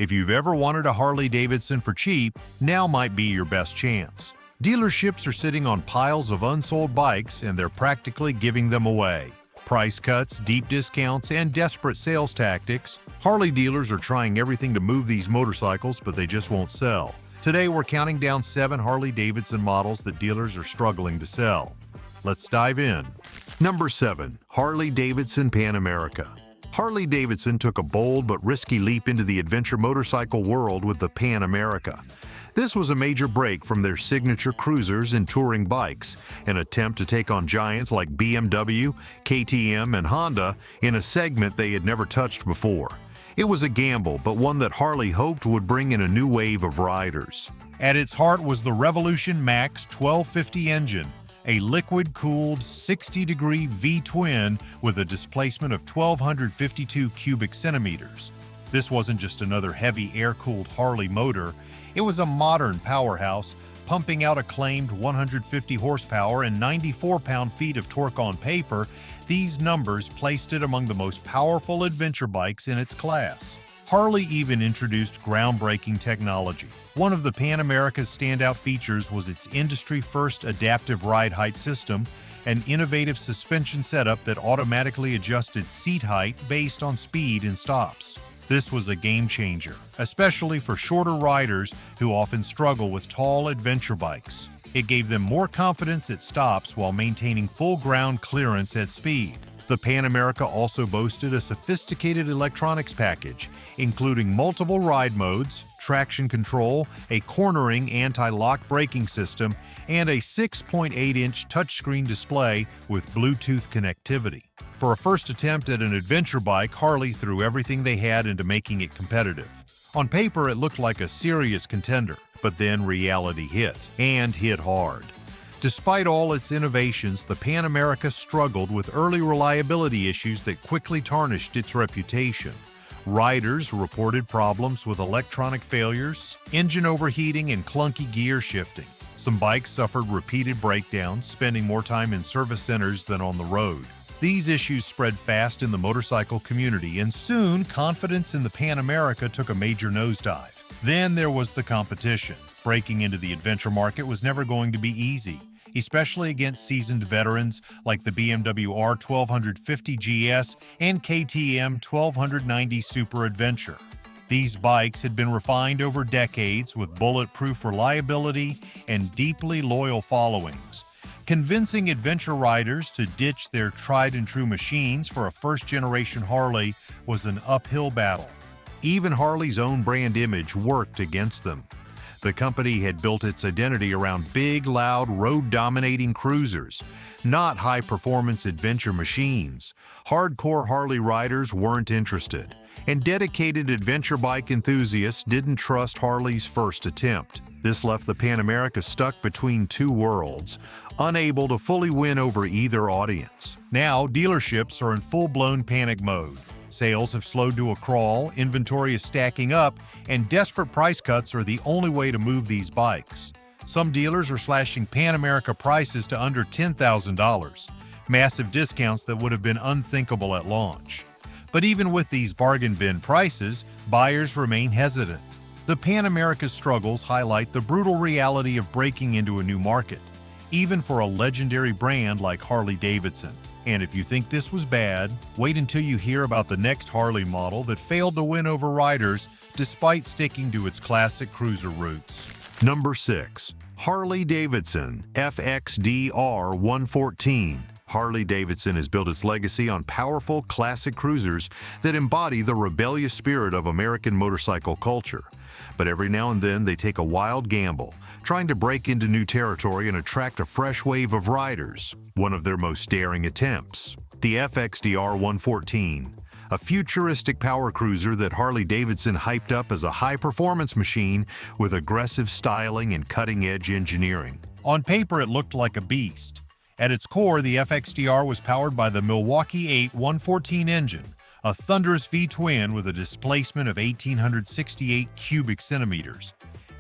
If you've ever wanted a Harley Davidson for cheap, now might be your best chance. Dealerships are sitting on piles of unsold bikes and they're practically giving them away. Price cuts, deep discounts, and desperate sales tactics. Harley dealers are trying everything to move these motorcycles, but they just won't sell. Today, we're counting down 7 Harley Davidson models that dealers are struggling to sell. Let's dive in. Number 7. Harley Davidson Pan America. Harley Davidson took a bold but risky leap into the adventure motorcycle world with the Pan America. This was a major break from their signature cruisers and touring bikes, an attempt to take on giants like BMW, KTM, and Honda in a segment they had never touched before. It was a gamble, but one that Harley hoped would bring in a new wave of riders. At its heart was the Revolution Max 1250 engine, a liquid-cooled 60-degree V-twin with a displacement of 1,252 cubic centimeters. This wasn't just another heavy air-cooled Harley motor, it was a modern powerhouse, pumping out a claimed 150 horsepower and 94 pound-feet of torque on paper. These numbers placed it among the most powerful adventure bikes in its class. Harley even introduced groundbreaking technology. One of the Pan America's standout features was its industry-first adaptive ride height system, an innovative suspension setup that automatically adjusted seat height based on speed and stops. This was a game-changer, especially for shorter riders who often struggle with tall adventure bikes. It gave them more confidence at stops while maintaining full ground clearance at speed. The Pan America also boasted a sophisticated electronics package, including multiple ride modes, traction control, a cornering anti-lock braking system, and a 6.8-inch touchscreen display with Bluetooth connectivity. For a first attempt at an adventure bike, Harley threw everything they had into making it competitive. On paper, it looked like a serious contender, but then reality hit, and hit hard. Despite all its innovations, the Pan America struggled with early reliability issues that quickly tarnished its reputation. Riders reported problems with electronic failures, engine overheating, and clunky gear shifting. Some bikes suffered repeated breakdowns, spending more time in service centers than on the road. These issues spread fast in the motorcycle community, and soon confidence in the Pan America took a major nosedive. Then there was the competition. Breaking into the adventure market was never going to be easy, especially against seasoned veterans like the BMW R1250 GS and KTM 1290 Super Adventure. These bikes had been refined over decades with bulletproof reliability and deeply loyal followings. Convincing adventure riders to ditch their tried-and-true machines for a first-generation Harley was an uphill battle. Even Harley's own brand image worked against them. The company had built its identity around big, loud, road-dominating cruisers, not high-performance adventure machines. Hardcore Harley riders weren't interested, and dedicated adventure bike enthusiasts didn't trust Harley's first attempt. This left the Pan America stuck between two worlds, unable to fully win over either audience. Now, dealerships are in full-blown panic mode. Sales have slowed to a crawl, inventory is stacking up, and desperate price cuts are the only way to move these bikes. Some dealers are slashing Pan America prices to under $10,000, massive discounts that would have been unthinkable at launch. But even with these bargain bin prices, buyers remain hesitant. The Pan America's struggles highlight the brutal reality of breaking into a new market, even for a legendary brand like Harley Davidson. And if you think this was bad, wait until you hear about the next Harley model that failed to win over riders despite sticking to its classic cruiser roots. Number 6. Harley Davidson FXDR 114. Harley Davidson has built its legacy on powerful classic cruisers that embody the rebellious spirit of American motorcycle culture. But every now and then they take a wild gamble, trying to break into new territory and attract a fresh wave of riders. One of their most daring attempts, the FXDR 114, a futuristic power cruiser that Harley Davidson hyped up as a high-performance machine with aggressive styling and cutting-edge engineering. On paper, it looked like a beast. At its core, the FXDR was powered by the Milwaukee 8 114 engine, a thunderous V-twin with a displacement of 1,868 cubic centimeters.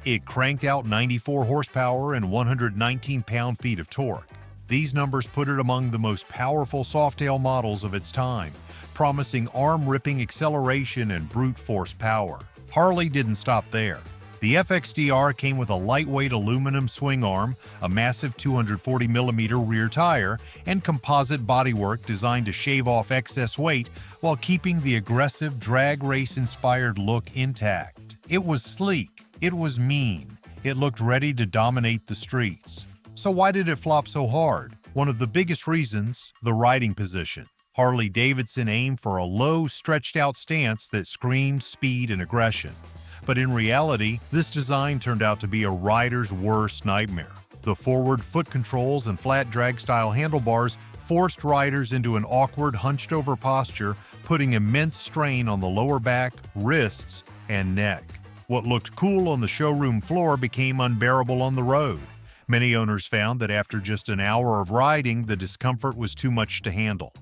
It cranked out 94 horsepower and 119 pound-feet of torque. These numbers put it among the most powerful softail models of its time, promising arm-ripping acceleration and brute force power. Harley didn't stop there. The FXDR came with a lightweight aluminum swing arm, a massive 240mm rear tire, and composite bodywork designed to shave off excess weight while keeping the aggressive drag race-inspired look intact. It was sleek. It was mean. It looked ready to dominate the streets. So why did it flop so hard? One of the biggest reasons, the riding position. Harley Davidson aimed for a low, stretched-out stance that screamed speed and aggression. But in reality, this design turned out to be a rider's worst nightmare. The forward foot controls and flat drag-style handlebars forced riders into an awkward, hunched-over posture, putting immense strain on the lower back, wrists, and neck. What looked cool on the showroom floor became unbearable on the road. Many owners found that after just an hour of riding, the discomfort was too much to handle.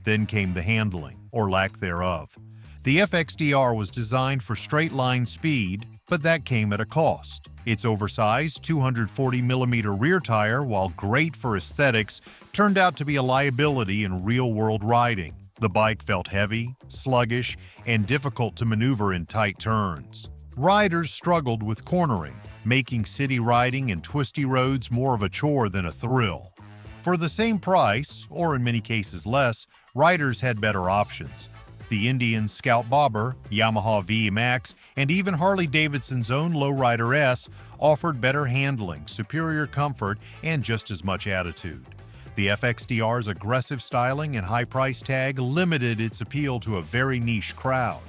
Then came the handling, or lack thereof. The FXDR was designed for straight-line speed, but that came at a cost. Its oversized 240mm rear tire, while great for aesthetics, turned out to be a liability in real-world riding. The bike felt heavy, sluggish, and difficult to maneuver in tight turns. Riders struggled with cornering, making city riding in twisty roads more of a chore than a thrill. For the same price, or in many cases less, riders had better options. The Indian Scout Bobber, Yamaha VMAX, and even Harley Davidson's own Lowrider S offered better handling, superior comfort, and just as much attitude. The FXDR's aggressive styling and high price tag limited its appeal to a very niche crowd.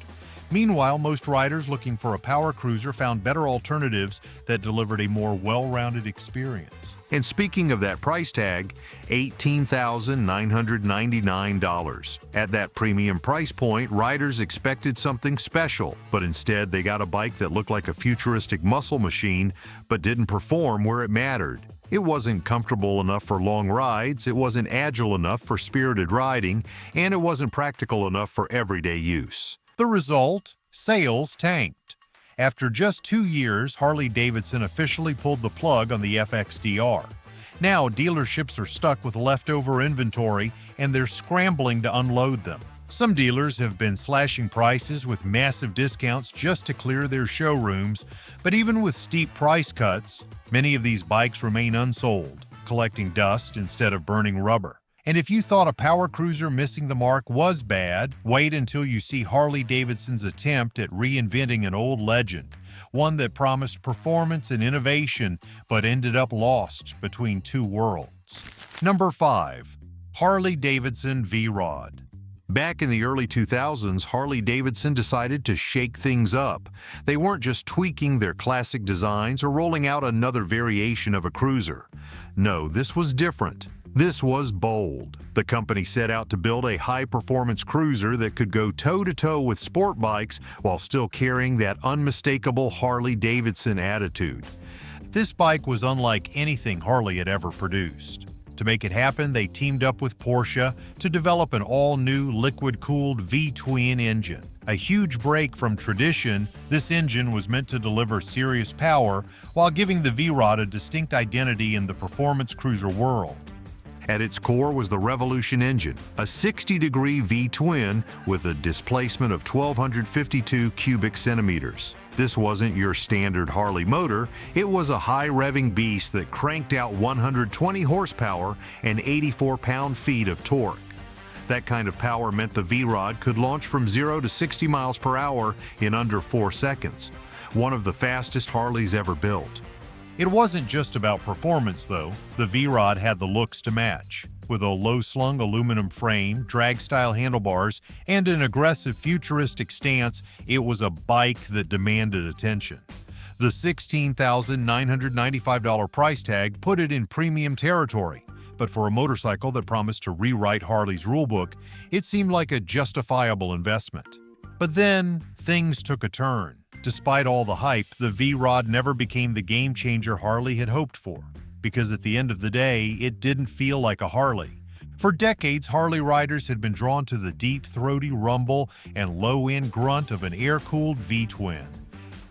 Meanwhile, most riders looking for a power cruiser found better alternatives that delivered a more well-rounded experience. And speaking of that price tag, $18,999. At that premium price point, riders expected something special, but instead they got a bike that looked like a futuristic muscle machine, but didn't perform where it mattered. It wasn't comfortable enough for long rides, it wasn't agile enough for spirited riding, and it wasn't practical enough for everyday use. The result? Sales tanked. After just 2 years, Harley Davidson officially pulled the plug on the FXDR. Now, dealerships are stuck with leftover inventory and they're scrambling to unload them. Some dealers have been slashing prices with massive discounts just to clear their showrooms, but even with steep price cuts, many of these bikes remain unsold, collecting dust instead of burning rubber. And if you thought a power cruiser missing the mark was bad, wait until you see Harley Davidson's attempt at reinventing an old legend, one that promised performance and innovation but ended up lost between two worlds. Number 5. Harley Davidson V-Rod. Back in the early 2000s, Harley Davidson decided to shake things up. They weren't just tweaking their classic designs or rolling out another variation of a cruiser. No, this was different. This was bold. The company set out to build a high-performance cruiser that could go toe-to-toe with sport bikes while still carrying that unmistakable Harley Davidson attitude. This bike was unlike anything Harley had ever produced. To make it happen, they teamed up with Porsche to develop an all-new liquid-cooled V-twin engine. A huge break from tradition, this engine was meant to deliver serious power while giving the V-Rod a distinct identity in the performance cruiser world. At its core was the Revolution engine, a 60-degree V-twin with a displacement of 1,252 cubic centimeters. This wasn't your standard Harley motor, it was a high-revving beast that cranked out 120 horsepower and 84 pound-feet of torque. That kind of power meant the V-Rod could launch from 0 to 60 miles per hour in under 4 seconds, one of the fastest Harleys ever built. It wasn't just about performance, though. The V-Rod had the looks to match. With a low-slung aluminum frame, drag-style handlebars, and an aggressive futuristic stance, it was a bike that demanded attention. The $16,995 price tag put it in premium territory, but for a motorcycle that promised to rewrite Harley's rulebook, it seemed like a justifiable investment. But then, things took a turn. Despite all the hype, the V-Rod never became the game-changer Harley had hoped for, because at the end of the day, it didn't feel like a Harley. For decades, Harley riders had been drawn to the deep, throaty rumble and low-end grunt of an air-cooled V-twin.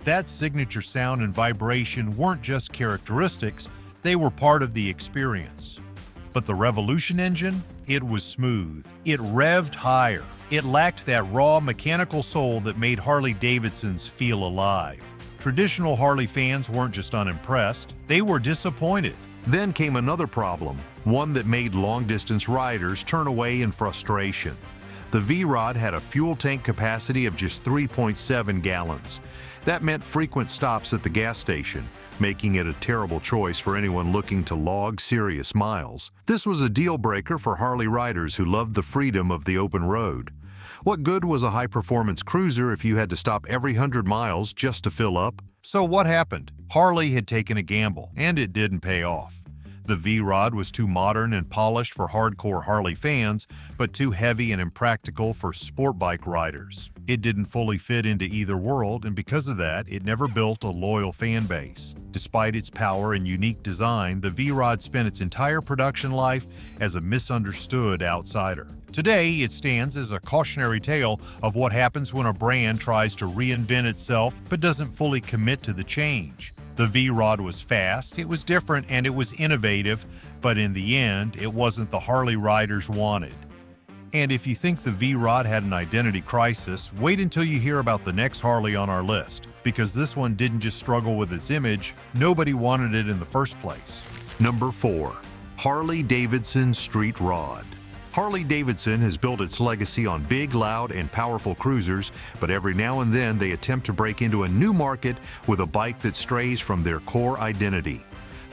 That signature sound and vibration weren't just characteristics, they were part of the experience. But the Revolution engine? It was smooth. It revved higher. It lacked that raw mechanical soul that made Harley Davidsons feel alive. Traditional Harley fans weren't just unimpressed, they were disappointed. Then came another problem, one that made long-distance riders turn away in frustration. The V-Rod had a fuel tank capacity of just 3.7 gallons. That meant frequent stops at the gas station, making it a terrible choice for anyone looking to log serious miles. This was a deal-breaker for Harley riders who loved the freedom of the open road. What good was a high-performance cruiser if you had to stop every 100 miles just to fill up? So what happened? Harley had taken a gamble, and it didn't pay off. The V-Rod was too modern and polished for hardcore Harley fans, but too heavy and impractical for sport bike riders. It didn't fully fit into either world, and because of that, it never built a loyal fan base. Despite its power and unique design, the V-Rod spent its entire production life as a misunderstood outsider. Today, it stands as a cautionary tale of what happens when a brand tries to reinvent itself but doesn't fully commit to the change. The V-Rod was fast, it was different, and it was innovative, but in the end, it wasn't the Harley riders wanted. And if you think the V-Rod had an identity crisis, wait until you hear about the next Harley on our list, because this one didn't just struggle with its image, nobody wanted it in the first place. Number 4. Harley Davidson Street Rod. Harley Davidson has built its legacy on big, loud, and powerful cruisers, but every now and then they attempt to break into a new market with a bike that strays from their core identity.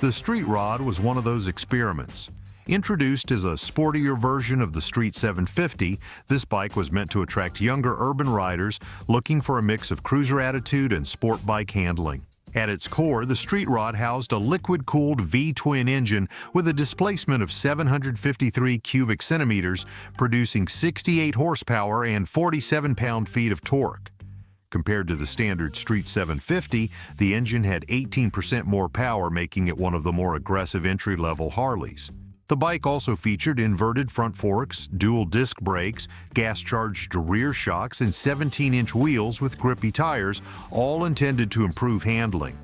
The Street Rod was one of those experiments. Introduced as a sportier version of the Street 750, this bike was meant to attract younger urban riders looking for a mix of cruiser attitude and sport bike handling. At its core, the Street Rod housed a liquid-cooled V-twin engine with a displacement of 753 cubic centimeters, producing 68 horsepower and 47 pound-feet of torque. Compared to the standard Street 750, the engine had 18% more power, making it one of the more aggressive entry-level Harleys. The bike also featured inverted front forks, dual disc brakes, gas-charged rear shocks, and 17-inch wheels with grippy tires, all intended to improve handling.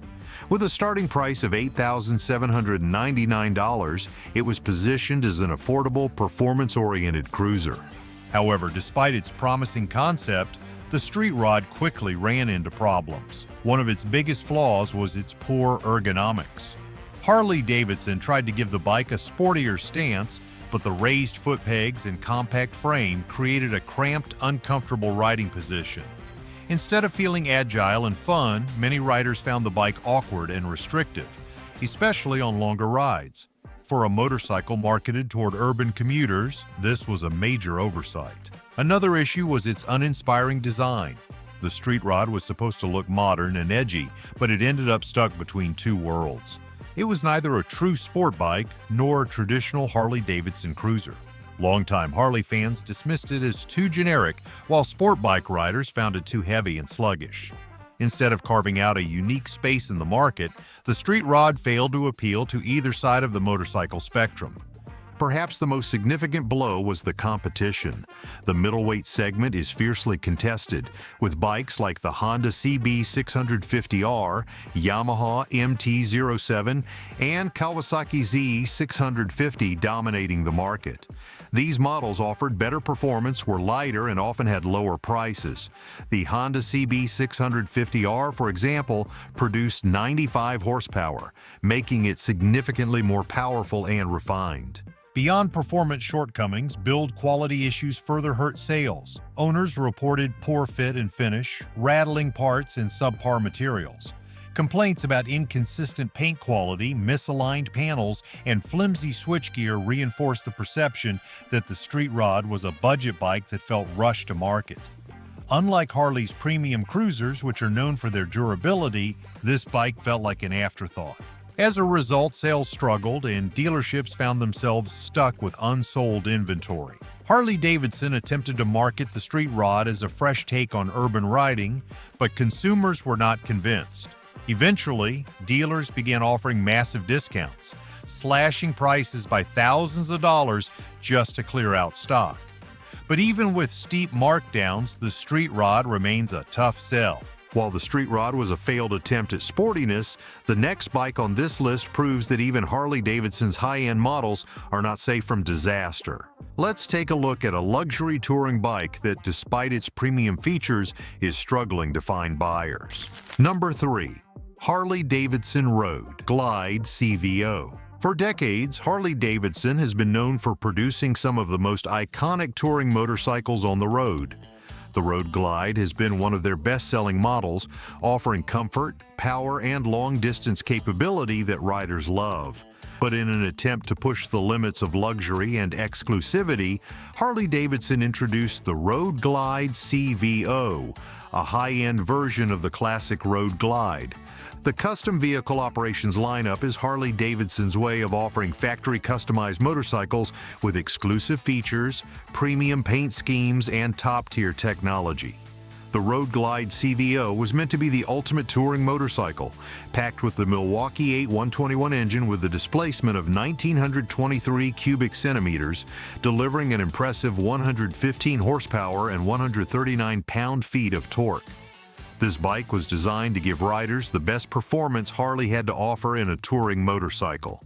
With a starting price of $8,799, it was positioned as an affordable, performance-oriented cruiser. However, despite its promising concept, the Street Rod quickly ran into problems. One of its biggest flaws was its poor ergonomics. Harley Davidson tried to give the bike a sportier stance, but the raised foot pegs and compact frame created a cramped, uncomfortable riding position. Instead of feeling agile and fun, many riders found the bike awkward and restrictive, especially on longer rides. For a motorcycle marketed toward urban commuters, this was a major oversight. Another issue was its uninspiring design. The Street Rod was supposed to look modern and edgy, but it ended up stuck between two worlds. It was neither a true sport bike nor a traditional Harley-Davidson cruiser. Longtime Harley fans dismissed it as too generic, while sport bike riders found it too heavy and sluggish. Instead of carving out a unique space in the market, the Street Rod failed to appeal to either side of the motorcycle spectrum. Perhaps the most significant blow was the competition. The middleweight segment is fiercely contested, with bikes like the Honda CB 650R, Yamaha MT-07, and Kawasaki Z650 dominating the market. These models offered better performance, were lighter, and often had lower prices. The Honda CB 650R, for example, produced 95 horsepower, making it significantly more powerful and refined. Beyond performance shortcomings, build quality issues further hurt sales. Owners reported poor fit and finish, rattling parts, and subpar materials. Complaints about inconsistent paint quality, misaligned panels, and flimsy switchgear reinforced the perception that the Street Rod was a budget bike that felt rushed to market. Unlike Harley's premium cruisers, which are known for their durability, this bike felt like an afterthought. As a result, sales struggled and dealerships found themselves stuck with unsold inventory. Harley-Davidson attempted to market the Street Rod as a fresh take on urban riding, but consumers were not convinced. Eventually, dealers began offering massive discounts, slashing prices by thousands of dollars just to clear out stock. But even with steep markdowns, the Street Rod remains a tough sell. While the Street Rod was a failed attempt at sportiness, the next bike on this list proves that even Harley-Davidson's high-end models are not safe from disaster. Let's take a look at a luxury touring bike that, despite its premium features, is struggling to find buyers. Number 3. Harley Davidson Road Glide CVO. For decades, Harley-Davidson has been known for producing some of the most iconic touring motorcycles on the road. The Road Glide has been one of their best-selling models, offering comfort, power, and long-distance capability that riders love. But in an attempt to push the limits of luxury and exclusivity, Harley-Davidson introduced the Road Glide CVO, a high-end version of the classic Road Glide. The custom vehicle operations lineup is Harley-Davidson's way of offering factory-customized motorcycles with exclusive features, premium paint schemes, and top-tier technology. The Road Glide CVO was meant to be the ultimate touring motorcycle, packed with the Milwaukee 8 121 engine with a displacement of 1,923 cubic centimeters, delivering an impressive 115 horsepower and 139 pound-feet of torque. This bike was designed to give riders the best performance Harley had to offer in a touring motorcycle.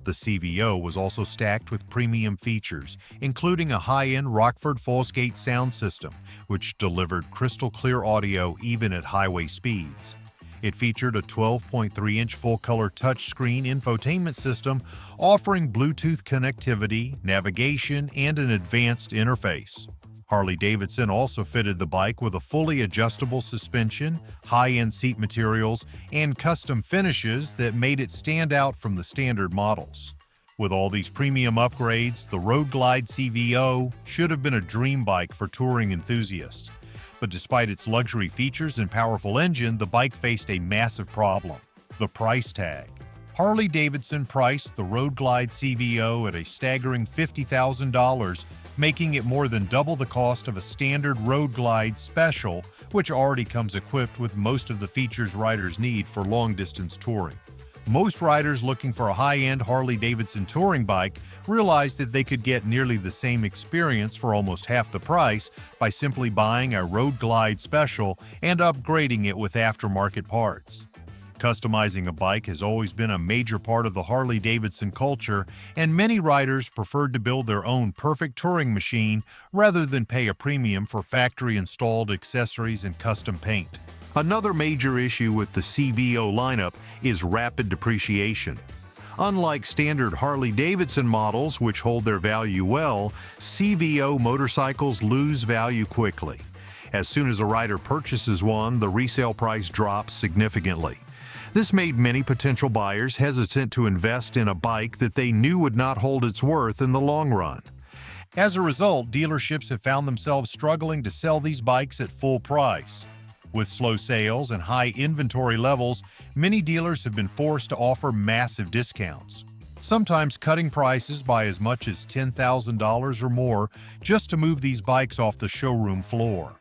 The CVO was also stacked with premium features, including a high-end Rockford Fosgate sound system, which delivered crystal-clear audio even at highway speeds. It featured a 12.3-inch full-color touchscreen infotainment system offering Bluetooth connectivity, navigation, and an advanced interface. Harley-Davidson also fitted the bike with a fully adjustable suspension, high-end seat materials, and custom finishes that made it stand out from the standard models. With all these premium upgrades, the Road Glide CVO should have been a dream bike for touring enthusiasts. But despite its luxury features and powerful engine, the bike faced a massive problem: the price tag. Harley-Davidson priced the Road Glide CVO at a staggering $50,000, making it more than double the cost of a standard Road Glide Special, which already comes equipped with most of the features riders need for long-distance touring. Most riders looking for a high-end Harley-Davidson touring bike realized that they could get nearly the same experience for almost half the price by simply buying a Road Glide Special and upgrading it with aftermarket parts. Customizing a bike has always been a major part of the Harley-Davidson culture, and many riders preferred to build their own perfect touring machine rather than pay a premium for factory-installed accessories and custom paint. Another major issue with the CVO lineup is rapid depreciation. Unlike standard Harley-Davidson models, which hold their value well, CVO motorcycles lose value quickly. As soon as a rider purchases one, the resale price drops significantly. This made many potential buyers hesitant to invest in a bike that they knew would not hold its worth in the long run. As a result, dealerships have found themselves struggling to sell these bikes at full price. With slow sales and high inventory levels, many dealers have been forced to offer massive discounts, sometimes cutting prices by as much as $10,000 or more just to move these bikes off the showroom floor.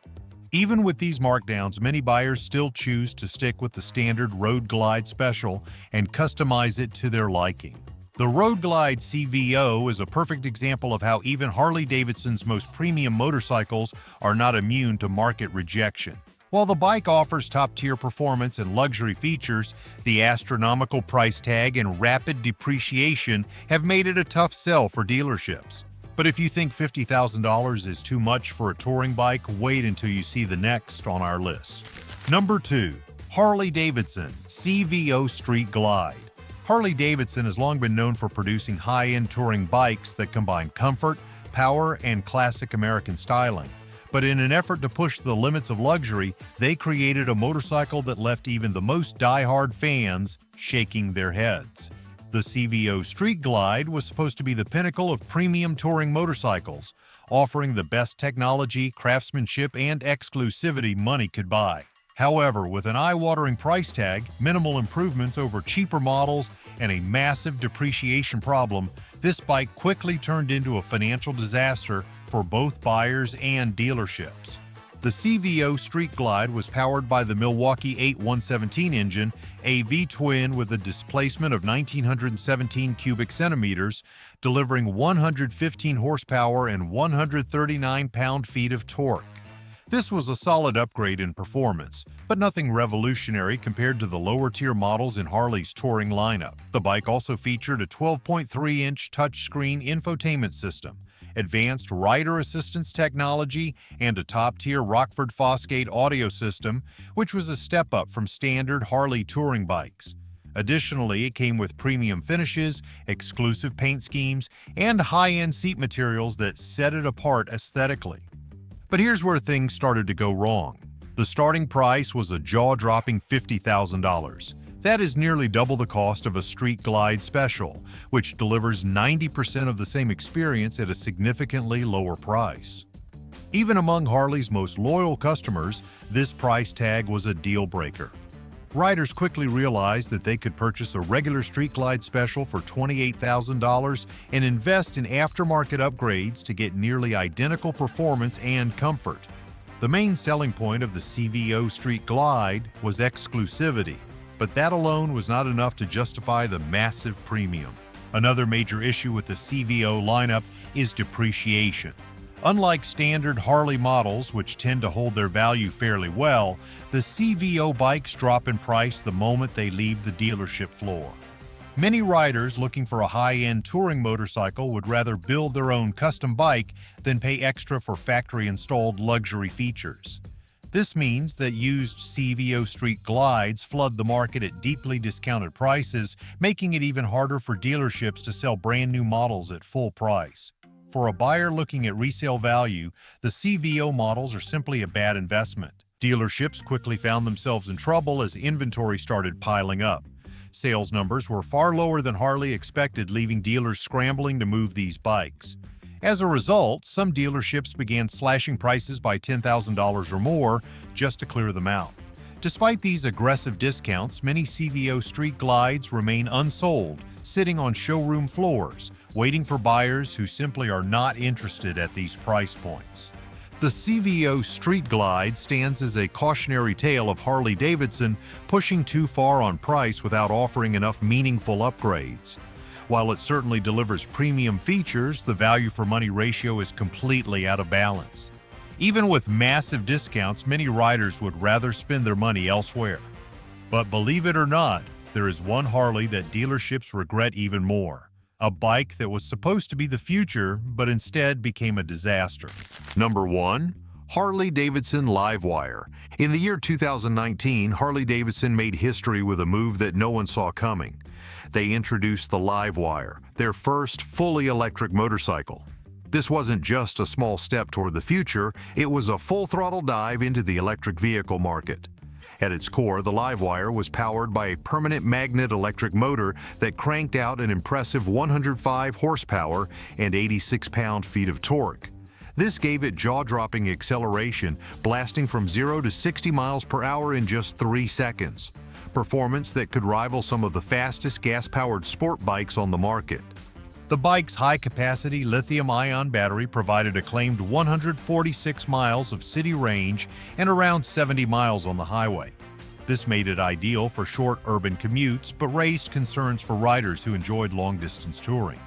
Even with these markdowns, many buyers still choose to stick with the standard Road Glide Special and customize it to their liking. The Road Glide CVO is a perfect example of how even Harley-Davidson's most premium motorcycles are not immune to market rejection. While the bike offers top-tier performance and luxury features, the astronomical price tag and rapid depreciation have made it a tough sell for dealerships. But if you think $50,000 is too much for a touring bike, wait until you see the next on our list. Number 2. Harley-Davidson CVO Street Glide. Harley-Davidson has long been known for producing high-end touring bikes that combine comfort, power, and classic American styling. But in an effort to push the limits of luxury, they created a motorcycle that left even the most die-hard fans shaking their heads. The CVO Street Glide was supposed to be the pinnacle of premium touring motorcycles, offering the best technology, craftsmanship, and exclusivity money could buy. However, with an eye-watering price tag, minimal improvements over cheaper models, and a massive depreciation problem, this bike quickly turned into a financial disaster for both buyers and dealerships. The CVO Street Glide was powered by the Milwaukee 8 117 engine, a V-twin with a displacement of 1,917 cubic centimeters, delivering 115 horsepower and 139 pound-feet of torque. This was a solid upgrade in performance, but nothing revolutionary compared to the lower-tier models in Harley's touring lineup. The bike also featured a 12.3-inch touchscreen infotainment system, advanced rider assistance technology, and a top-tier Rockford Fosgate audio system, which was a step up from standard Harley touring bikes. Additionally, it came with premium finishes, exclusive paint schemes, and high-end seat materials that set it apart aesthetically. But here's where things started to go wrong. The starting price was a jaw-dropping $50,000. That is nearly double the cost of a Street Glide Special, which delivers 90% of the same experience at a significantly lower price. Even among Harley's most loyal customers, this price tag was a deal-breaker. Riders quickly realized that they could purchase a regular Street Glide Special for $28,000 and invest in aftermarket upgrades to get nearly identical performance and comfort. The main selling point of the CVO Street Glide was exclusivity, but that alone was not enough to justify the massive premium. Another major issue with the CVO lineup is depreciation. Unlike standard Harley models, which tend to hold their value fairly well, the CVO bikes drop in price the moment they leave the dealership floor. Many riders looking for a high-end touring motorcycle would rather build their own custom bike than pay extra for factory-installed luxury features. This means that used CVO Street Glides flood the market at deeply discounted prices, making it even harder for dealerships to sell brand-new models at full price. For a buyer looking at resale value, the CVO models are simply a bad investment. Dealerships quickly found themselves in trouble as inventory started piling up. Sales numbers were far lower than Harley expected, leaving dealers scrambling to move these bikes. As a result, some dealerships began slashing prices by $10,000 or more just to clear them out. Despite these aggressive discounts, many CVO Street Glides remain unsold, sitting on showroom floors, waiting for buyers who simply are not interested at these price points. The CVO Street Glide stands as a cautionary tale of Harley Davidson pushing too far on price without offering enough meaningful upgrades. While it certainly delivers premium features, the value-for-money ratio is completely out of balance. Even with massive discounts, many riders would rather spend their money elsewhere. But believe it or not, there is one Harley that dealerships regret even more. A bike that was supposed to be the future, but instead became a disaster. Number 1. Harley Davidson Livewire. In the year 2019, Harley Davidson made history with a move that no one saw coming. They introduced the Livewire, their first fully electric motorcycle. This wasn't just a small step toward the future, it was a full-throttle dive into the electric vehicle market. At its core, the Livewire was powered by a permanent magnet electric motor that cranked out an impressive 105 horsepower and 86 pound-feet of torque. This gave it jaw-dropping acceleration, blasting from 0 to 60 miles per hour in just 3 seconds. Performance that could rival some of the fastest gas-powered sport bikes on the market. The bike's high-capacity lithium-ion battery provided a claimed 146 miles of city range and around 70 miles on the highway. This made it ideal for short urban commutes, but raised concerns for riders who enjoyed long-distance touring.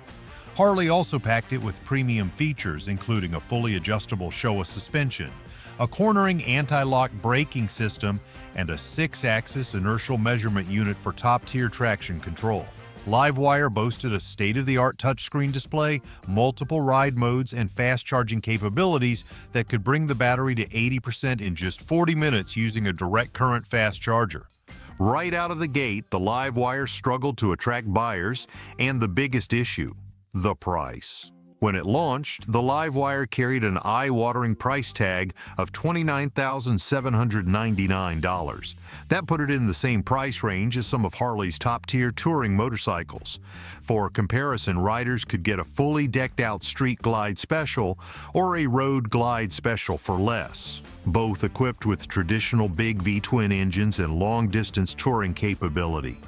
Harley also packed it with premium features, including a fully adjustable Showa suspension, a cornering anti-lock braking system, and a 6-axis inertial measurement unit for top-tier traction control. Livewire boasted a state-of-the-art touchscreen display, multiple ride modes, and fast-charging capabilities that could bring the battery to 80% in just 40 minutes using a direct current fast charger. Right out of the gate, the Livewire struggled to attract buyers, and the biggest issue, the price. When it launched, the Livewire carried an eye-watering price tag of $29,799. That put it in the same price range as some of Harley's top-tier touring motorcycles. For comparison, riders could get a fully decked-out Street Glide Special or a Road Glide Special for less, both equipped with traditional big V-twin engines and long-distance touring capability.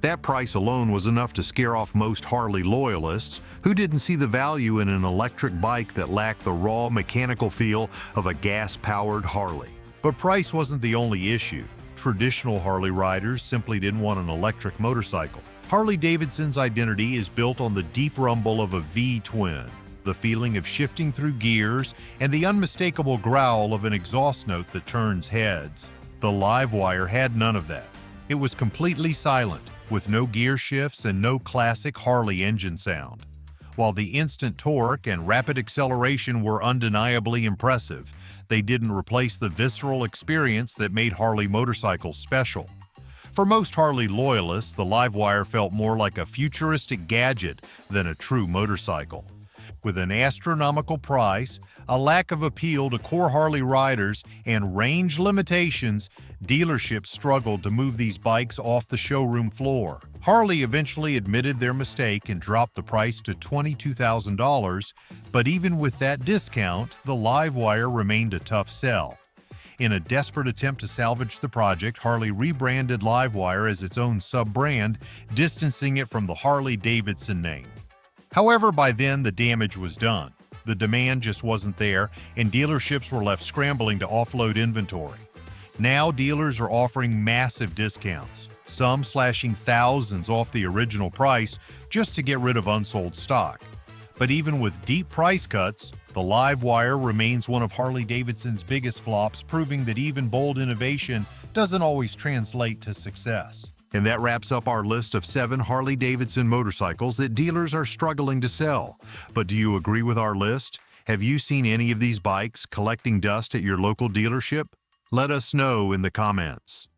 That price alone was enough to scare off most Harley loyalists who didn't see the value in an electric bike that lacked the raw mechanical feel of a gas-powered Harley. But price wasn't the only issue. Traditional Harley riders simply didn't want an electric motorcycle. Harley Davidson's identity is built on the deep rumble of a V-twin. the feeling of shifting through gears, and the unmistakable growl of an exhaust note that turns heads. The Livewire had none of that. It was completely silent, with no gear shifts and no classic Harley engine sound. While the instant torque and rapid acceleration were undeniably impressive, they didn't replace the visceral experience that made Harley motorcycles special. For most Harley loyalists, the Livewire felt more like a futuristic gadget than a true motorcycle. With an astronomical price, a lack of appeal to core Harley riders, and range limitations, dealerships struggled to move these bikes off the showroom floor. Harley eventually admitted their mistake and dropped the price to $22,000, but even with that discount, the Livewire remained a tough sell. In a desperate attempt to salvage the project, Harley rebranded Livewire as its own sub-brand, distancing it from the Harley Davidson name. However, by then the damage was done. The demand just wasn't there, and dealerships were left scrambling to offload inventory. Now dealers are offering massive discounts, some slashing thousands off the original price just to get rid of unsold stock. But even with deep price cuts, the Livewire remains one of Harley Davidson's biggest flops, proving that even bold innovation doesn't always translate to success. And that wraps up our list of 7 Harley Davidson motorcycles that dealers are struggling to sell. But do you agree with our list? Have you seen any of these bikes collecting dust at your local dealership? Let us know in the comments.